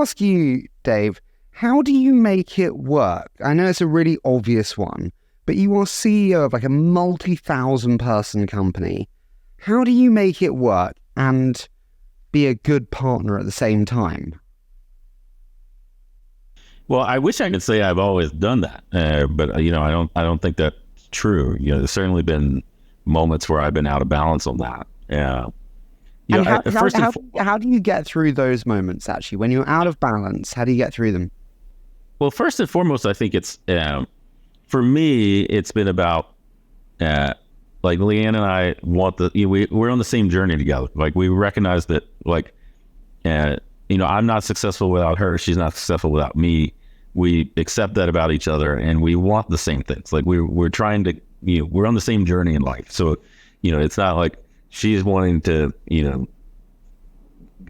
ask you, Dave, how do you make it work? I know it's a really obvious one, but you are CEO of like a multi-thousand person company. How do you make it work and be a good partner at the same time? Well, I wish I could say I've always done that, but I don't think that's true. There's certainly been moments where I've been out of balance on that. And how do you get through those moments, actually? When you're out of balance, how do you get through them? Well, first and foremost, I think it's, for me, it's been about, like Leanne and I we're on the same journey together. Like we recognize that, like, I'm not successful without her. She's not successful without me. We accept that about each other, and we want the same things. Like we're trying to, we're on the same journey in life. So, it's not like she's wanting to,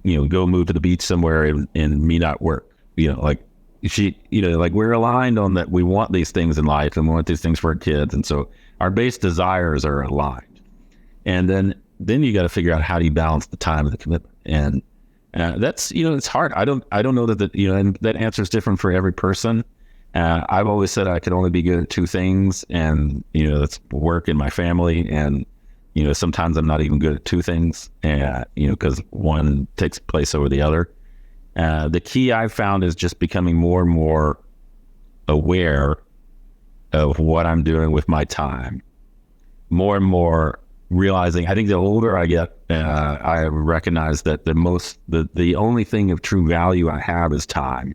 go move to the beach somewhere and me not work. Like we're aligned on that. We want these things in life, and we want these things for our kids, and so our base desires are aligned. And then you got to figure out how do you balance the time and the commitment. And that's, it's hard. I don't know that, and that answer is different for every person. I've always said I could only be good at two things, and, that's work and my family. And, sometimes I'm not even good at two things, because one takes place over the other. The key I've found is just becoming more and more aware of what I'm doing with my time, more and more realizing. I think the older I get, I recognize that the only thing of true value I have is time.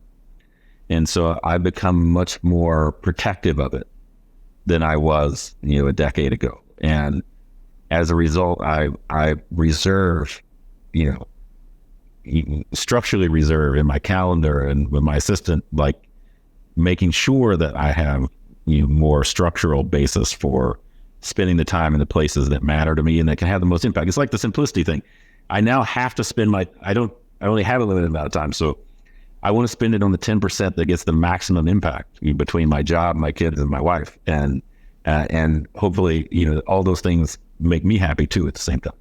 And so I've become much more protective of it than I was, a decade ago. And as a result, I reserve, structurally reserve in my calendar and with my assistant, like making sure that I have, more structural basis for spending the time in the places that matter to me and that can have the most impact. It's like the simplicity thing. I now have to spend I only have a limited amount of time. So I want to spend it on the 10% that gets the maximum impact between my job, my kids, and my wife. And hopefully, all those things make me happy too at the same time.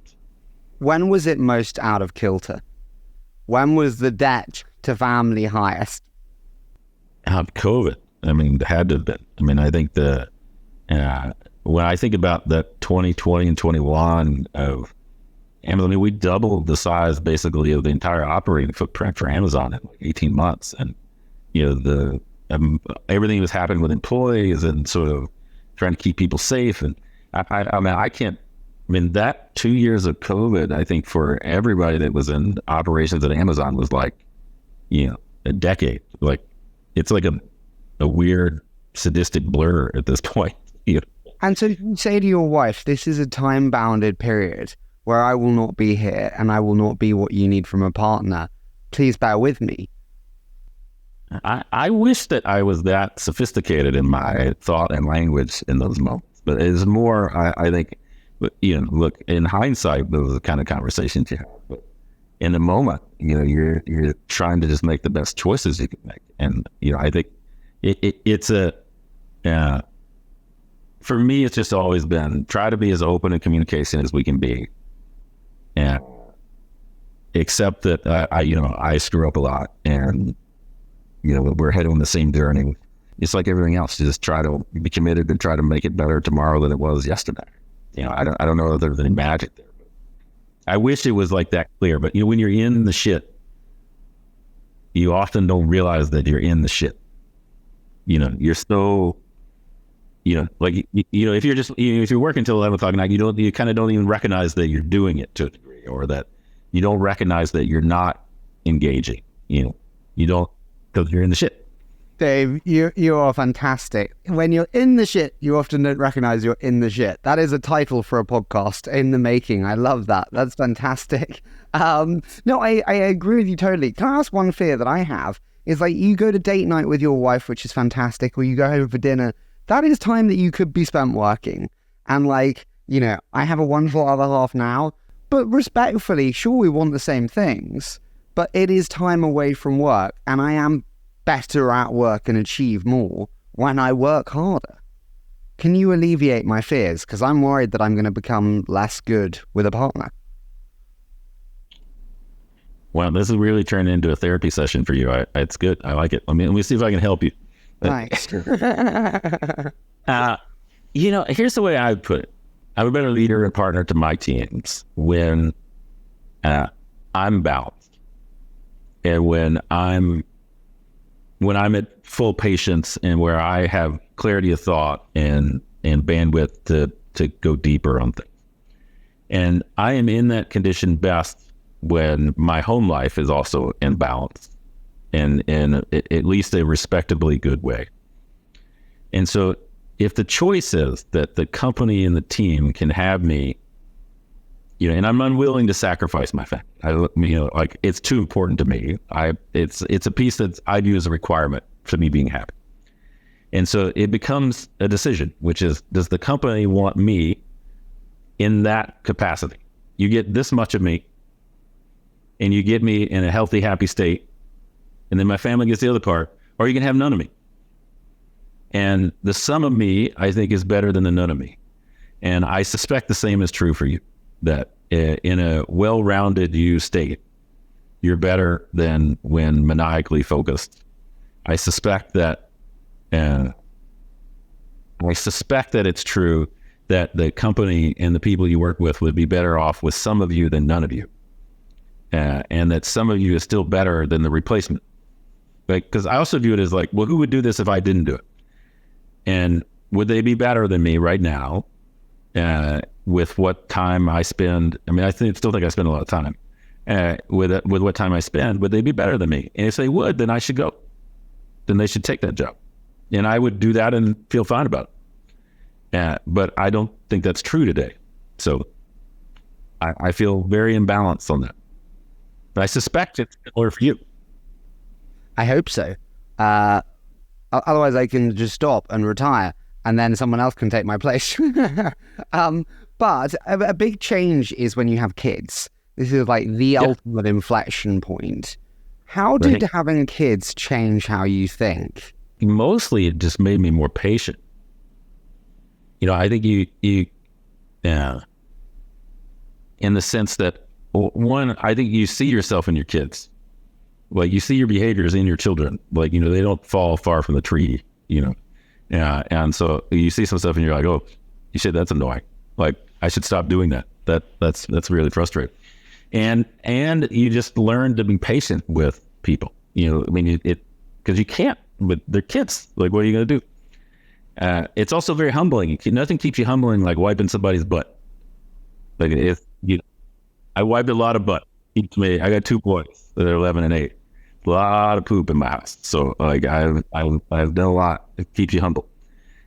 When was it most out of kilter? When was the debt to family highest? COVID. It had to have been. I think when I think about that 2020 and 21 of Amazon, we doubled the size basically of the entire operating footprint for Amazon in like 18 months. And, everything was happening with employees and sort of trying to keep people safe. And that 2 years of COVID, I think for everybody that was in operations at Amazon was like, a decade. Like, it's like a weird sadistic blur at this point. And so you say to your wife, this is a time-bounded period where I will not be here and I will not be what you need from a partner. Please bear with me. I wish that I was that sophisticated in my thought and language in those moments. But it's more, I think, look, in hindsight, those are the kind of conversations you have. But in the moment, you're trying to just make the best choices you can make. And, I think it's for me, it's just always been try to be as open in communication as we can be, and accept that I screw up a lot, and we're heading on the same journey. It's like everything else. Just try to be committed and try to make it better tomorrow than it was yesterday. I don't know if there's any magic there. But I wish it was like that clear. But when you're in the shit, you often don't realize that you're in the shit. You're so. If you're just, if you're working till 11 o'clock at night, you kind of don't even recognize that you're doing it to a degree, or that you don't recognize that you're not engaging. You don't, because you're in the shit. Dave, you are fantastic. When you're in the shit, you often don't recognize you're in the shit. That is a title for a podcast in the making. I love that. That's fantastic. No, I agree with you totally. Can I ask one fear that I have is like you go to date night with your wife, which is fantastic, or you go home for dinner. That is time that you could be spent working. And I have a wonderful other half now, but respectfully, sure, we want the same things, but it is time away from work, and I am better at work and achieve more when I work harder. Can you alleviate my fears? Because I'm worried that I'm going to become less good with a partner. Wow, this is really turning into a therapy session for you. It's good. I like it. Let me see if I can help you. Thanks. Here's the way I would put it. I'm a better leader and partner to my teams when I'm balanced, and when I'm at full patience, and where I have clarity of thought and bandwidth to go deeper on things. And I am in that condition best when my home life is also in balance and in at least a respectably good way. And so if the choice is that the company and the team can have me, and I'm unwilling to sacrifice my family, it's too important to me. It's a piece that I view as a requirement for me being happy. And so it becomes a decision, which is, does the company want me in that capacity? You get this much of me, and you get me in a healthy, happy state, and then my family gets the other part, or you can have none of me. And the sum of me, I think, is better than the none of me. And I suspect the same is true for you, that in a well-rounded you state, you're better than when maniacally focused. I suspect that it's true that the company and the people you work with would be better off with some of you than none of you. And that some of you is still better than the replacement. Because I also view it as like, well, who would do this if I didn't do it? And would they be better than me right now with what time I spend? I mean, still think I spend a lot of time. With what time I spend, would they be better than me? And if they would, then I should go. Then they should take that job. And I would do that and feel fine about it. But I don't think that's true today. So I feel very imbalanced on that. But I suspect it's similar for you. I hope so. Otherwise, I can just stop and retire, and then someone else can take my place. But a big change is when you have kids. This is like the ultimate inflection point. How did having kids change how you think? Mostly, it just made me more patient. I think you in the sense that, one, I think you see yourself in your kids. Like, you see your behaviors in your children. Like, they don't fall far from the tree, and so you see some stuff and you're like, oh, you said that's annoying. Like, I should stop doing that. That's really frustrating. And you just learn to be patient with people. Because you can't, but they're kids. Like, what are you going to do? It's also very humbling. Nothing keeps you humbling like wiping somebody's butt. Like, I wiped a lot of butt. I got 2 boys that are 11 and 8. A lot of poop in my house. So, like, I've done a lot. It keeps you humble,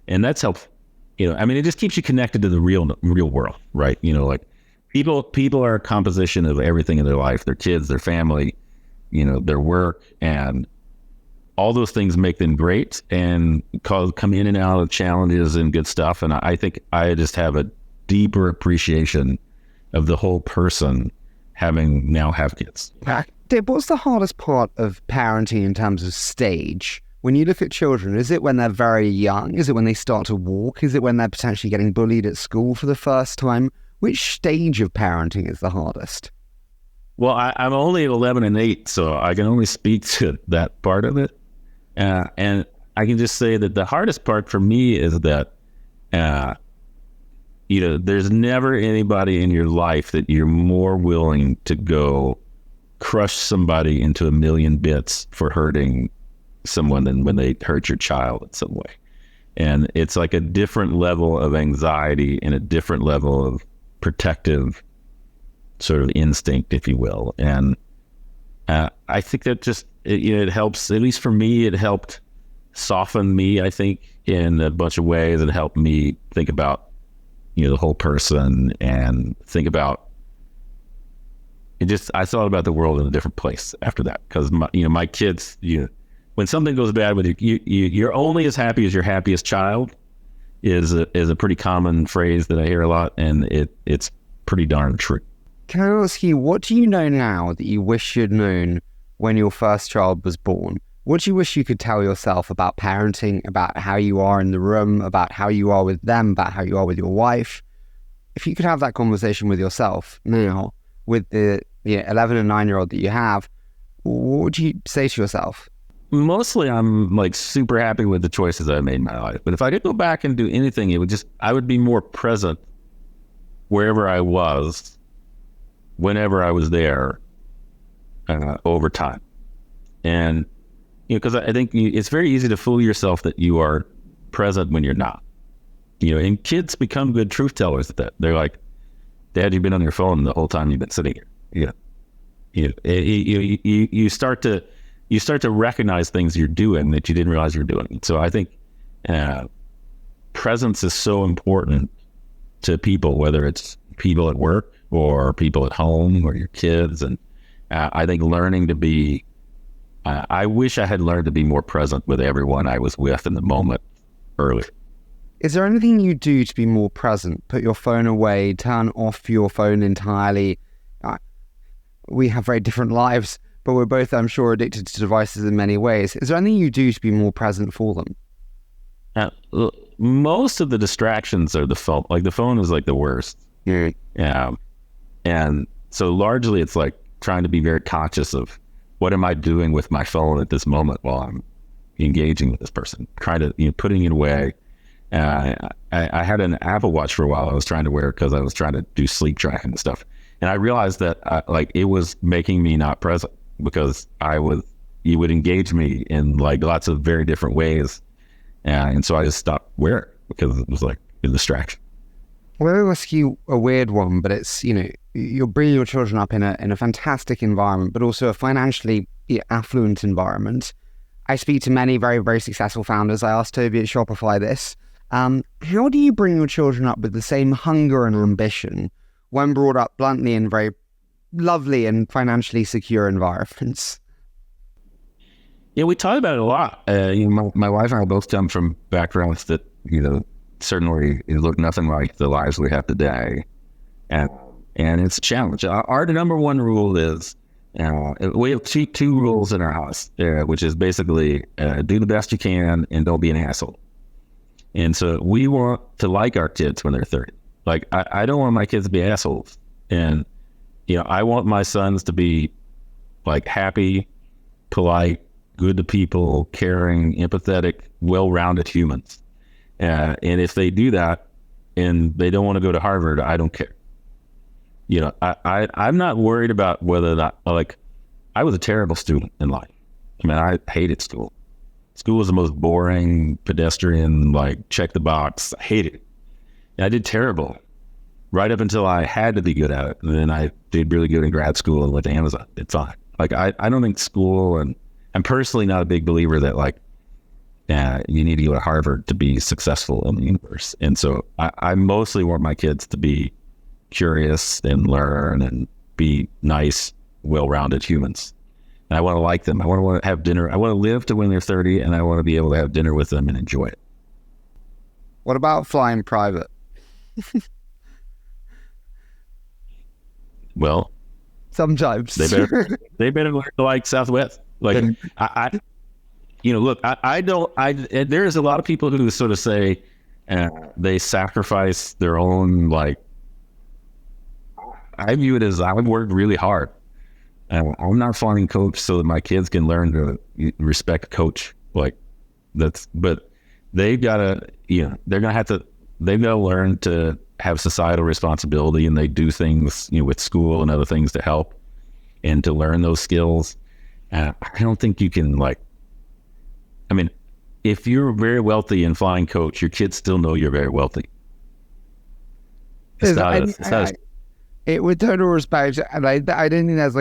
and that's helpful. It just keeps you connected to the real world, right? Like, people are a composition of everything in their life: their kids, their family, their work, and all those things make them great and come in and out of challenges and good stuff. And I think I just have a deeper appreciation of the whole person having kids. Dave, what's the hardest part of parenting in terms of stage? When you look at children, is it when they're very young? Is it when they start to walk? Is it when they're potentially getting bullied at school for the first time? Which stage of parenting is the hardest? Well, I'm only 11 and 8, so I can only speak to that part of it. And I can just say that the hardest part for me is that, there's never anybody in your life that you're more willing to go crush somebody into a million bits for hurting someone than when they hurt your child in some way. And it's like a different level of anxiety and a different level of protective sort of instinct, if you will. And I think that just, it helps, at least for me, it helped soften me, I think, in a bunch of ways. It helped me think about, the whole person and think about I thought about the world in a different place after that. Because my kids, when something goes bad with you're only as happy as your happiest child is a pretty common phrase that I hear a lot, and it's pretty darn true. Can I ask you, what do you know now that you wish you'd known when your first child was born? What do you wish you could tell yourself about parenting, about how you are in the room, about how you are with them, about how you are with your wife? If you could have that conversation with yourself now, with the 11 and 9-year-old that you have, what would you say to yourself? Mostly I'm like super happy with the choices I made in my life. But if I could go back and do anything, I would be more present wherever I was, whenever I was there, over time. And, because I think it's very easy to fool yourself that you are present when you're not. And kids become good truth tellers at that. They're like, Dad, you've been on your phone the whole time you've been sitting here. You start to recognize things you're doing that you didn't realize you're doing. So I think presence is so important to people, whether it's people at work or people at home or your kids. And I think learning to be, I wish I had learned to be more present with everyone I was with in the moment earlier. Is there anything you do to be more present? Put your phone away, turn off your phone entirely. We have very different lives, but we're both, I'm sure, addicted to devices in many ways. Is there anything you do to be more present for them? Most of the distractions are the phone. Like the phone is like the worst. Yeah. And so largely it's like trying to be very conscious of what am I doing with my phone at this moment while I'm engaging with this person, trying to, putting it away. I had an Apple Watch for a while I was trying to wear because I was trying to do sleep tracking and stuff. And I realized that it was making me not present because you would engage me in like lots of very different ways. And so I just stopped wearing it because it was like a distraction. Well, I'll ask you a weird one, but it's, you're bringing your children up in a fantastic environment, but also a financially affluent environment. I speak to many very, very successful founders. I asked Toby at Shopify this. How do you bring your children up with the same hunger and ambition when brought up bluntly in very lovely and financially secure environments? Yeah, we talk about it a lot. My wife and I both come from backgrounds that, certainly look nothing like the lives we have today. And it's a challenge. Our number one rule is, we have two rules in our house, which is basically do the best you can and don't be an asshole. And so we want to like our kids when they're 30. Like, I don't want my kids to be assholes. And, I want my sons to be like happy, polite, good to people, caring, empathetic, well-rounded humans. And if they do that and they don't want to go to Harvard, I don't care. I'm not worried about whether or not, I was a terrible student in life. I hated school. School was the most boring, pedestrian, check the box. I hated it. And I did terrible right up until I had to be good at it. And then I did really good in grad school and went to Amazon. It's fine. I don't think school, and I'm personally not a big believer that you need to go to Harvard to be successful in the universe. And so I mostly want my kids to be curious and learn and be nice, well-rounded humans. And I want to like them. I want to have dinner. I want to live to when they're 30, and I want to be able to have dinner with them and enjoy it. What about flying private? Well, sometimes they better learn to like Southwest. There's a lot of people who sort of say they sacrifice their own, I view it as I would work really hard. I'm not flying coach so that my kids can learn to respect coach. But they've got to, they've got to learn to have societal responsibility, and they do things, with school and other things to help and to learn those skills. I don't think you can if you're very wealthy and flying coach, your kids still know you're very wealthy. It with total respect, and I don't think that's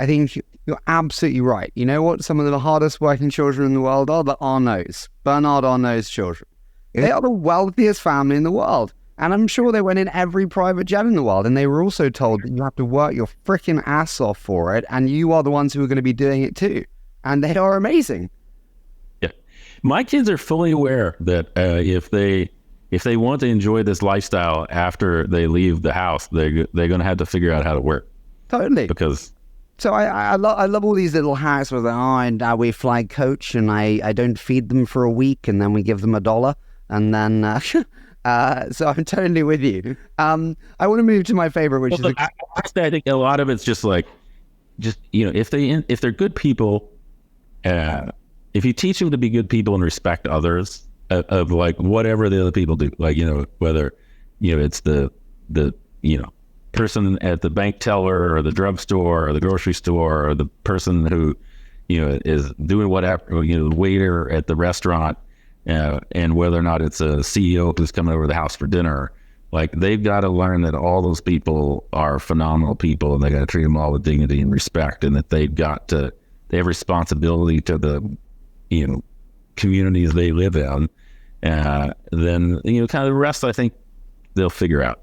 I think you're absolutely right. You know what? Some of the hardest working children in the world are the Arnauds, Bernard Arnault's children. They are the wealthiest family in the world. And I'm sure they went in every private jet in the world, and they were also told that you have to work your freaking ass off for it, and you are the ones who are going to be doing it too. And they are amazing. Yeah. My kids are fully aware that if they want to enjoy this lifestyle after they leave the house, they're going to have to figure out how to work. Totally. Because so I love all these little hacks where and we fly coach, and I don't feed them for a week, and then we give them $1, and then So I'm totally with you. I want to move to my favorite, which Well, I think a lot of it's just like, if they're good people, if you teach them to be good people and respect others, of like whatever the other people do, like, whether, it's the person at the bank teller or the drugstore or the grocery store, or the person who, is doing whatever, the waiter at the restaurant, and whether or not it's a CEO who's coming over to the house for dinner, like they've got to learn that all those people are phenomenal people, and they got to treat them all with dignity and respect, and that they have responsibility to the, communities they live in. Then, kind of the rest, I think they'll figure out.